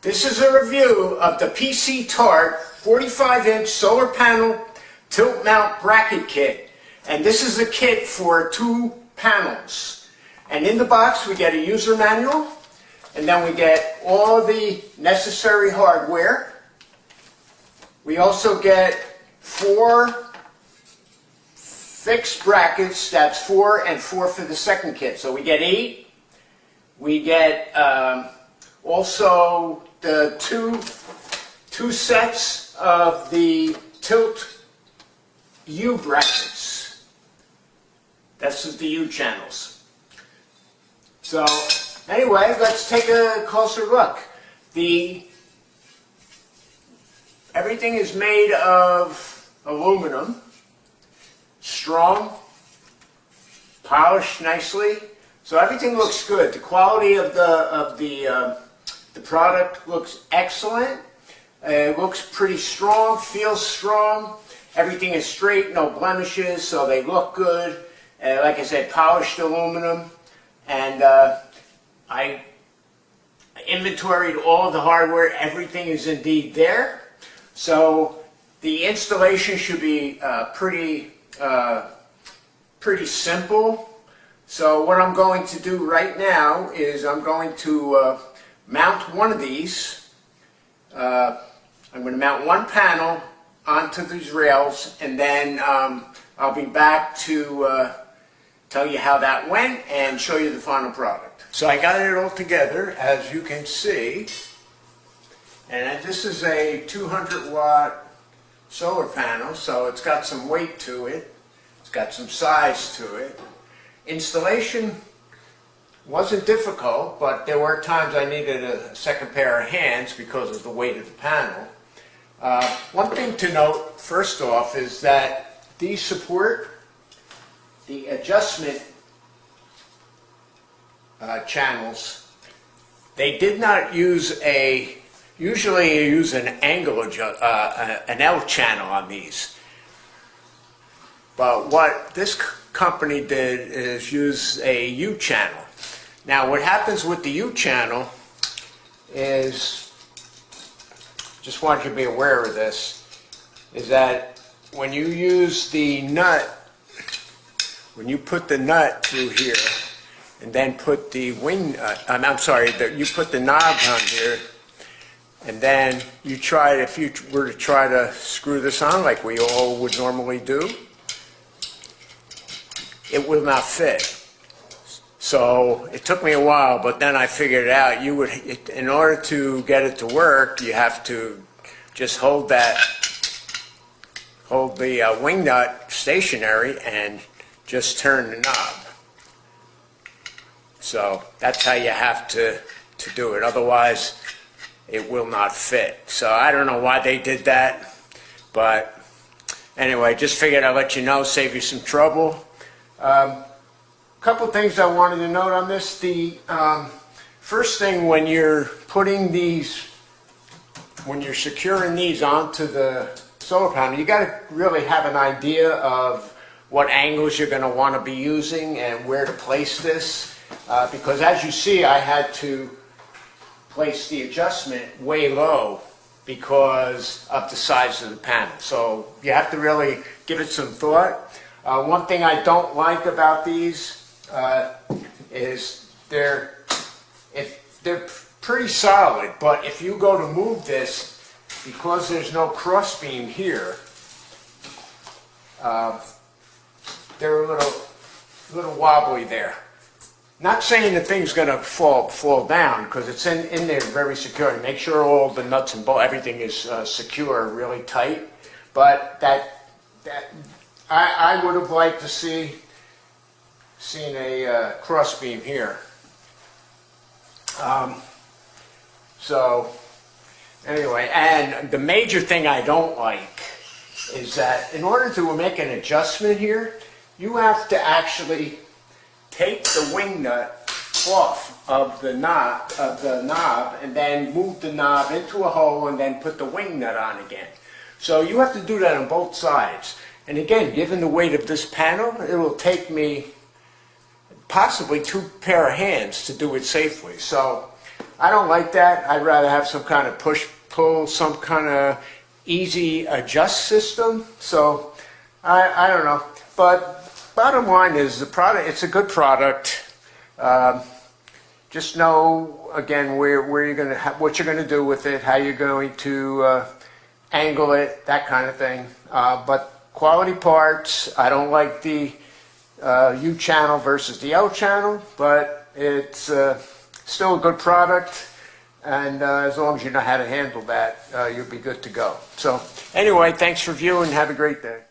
This is a review of the PFCTART 45-inch solar panel tilt mount bracket kit. And this is a kit for 2 panels. And in the box we get a user manual, and then we get all the necessary hardware. We also get 4 fixed brackets, that's 4 and 4 for the second kit. So we get 8. We get also the two sets of the tilt U brackets. This is the U channels. So anyway, let's take a closer look. Everything is made of aluminum, strong, polished nicely. So everything looks good. The quality of the product looks excellent. It looks pretty strong, feels strong. Everything is straight, no blemishes, so they look good. Like I said, polished aluminum. And I inventoried all of the hardware. Everything is indeed there. So the installation should be pretty simple. So what I'm going to do right now is I'm going to mount one of these. I'm going to mount one panel onto these rails, and then I'll be back to tell you how that went and show you the final product. So I got it all together, as you can see, and this is a 200-watt solar panel, so it's got some weight to it. It's got some size to it. Installation wasn't difficult, but there were times I needed a second pair of hands because of the weight of the panel. One thing to note, first off, is that these support the adjustment channels. They did not use usually you use an angle an L channel on these. But what this company did is use a U channel. Now what happens with the U channel is, just want you to be aware of this, is that when you use the nut, when you put the nut through here and then put the wing, you put the knob on here, and then you try, if you were to try to screw this on like we all would normally do, it will not fit. So it took me a while, but then I figured it out. In order to get it to work, you have to just hold the wing nut stationary and just turn the knob. So that's how you have to do it. Otherwise, it will not fit. So I don't know why they did that, but anyway, just figured I'd let you know, save you some trouble. Couple things I wanted to note on this. The first thing, when you're securing these onto the solar panel, you got to really have an idea of what angles you're going to want to be using and where to place this, because as you see, I had to place the adjustment way low because of the size of the panel. So you have to really give it some thought. One thing I don't like about these is they're pretty solid, but if you go to move this, because there's no cross beam here, they're a little wobbly there. Not saying the thing's going to fall down, because it's in there very secure. Make sure all the nuts and bolts, everything is secure, really tight. But I would have liked to seen a cross beam here. So anyway, and the major thing I don't like is that in order to make an adjustment here, you have to actually take the wing nut off of the knob, and then move the knob into a hole and then put the wing nut on again. So you have to do that on both sides. And again, given the weight of this panel, it will take me possibly 2 pair of hands to do it safely. So I don't like that. I'd rather have some kind of push-pull, some kind of easy adjust system. So I don't know. But bottom line is the product, it's a good product. Just know, again, where you're going to, what you're going to do with it, how you're going to angle it, that kind of thing. But quality parts. I don't like the U channel versus the L channel, but it's still a good product. And as long as you know how to handle that, you'll be good to go. So anyway, thanks for viewing. Have a great day.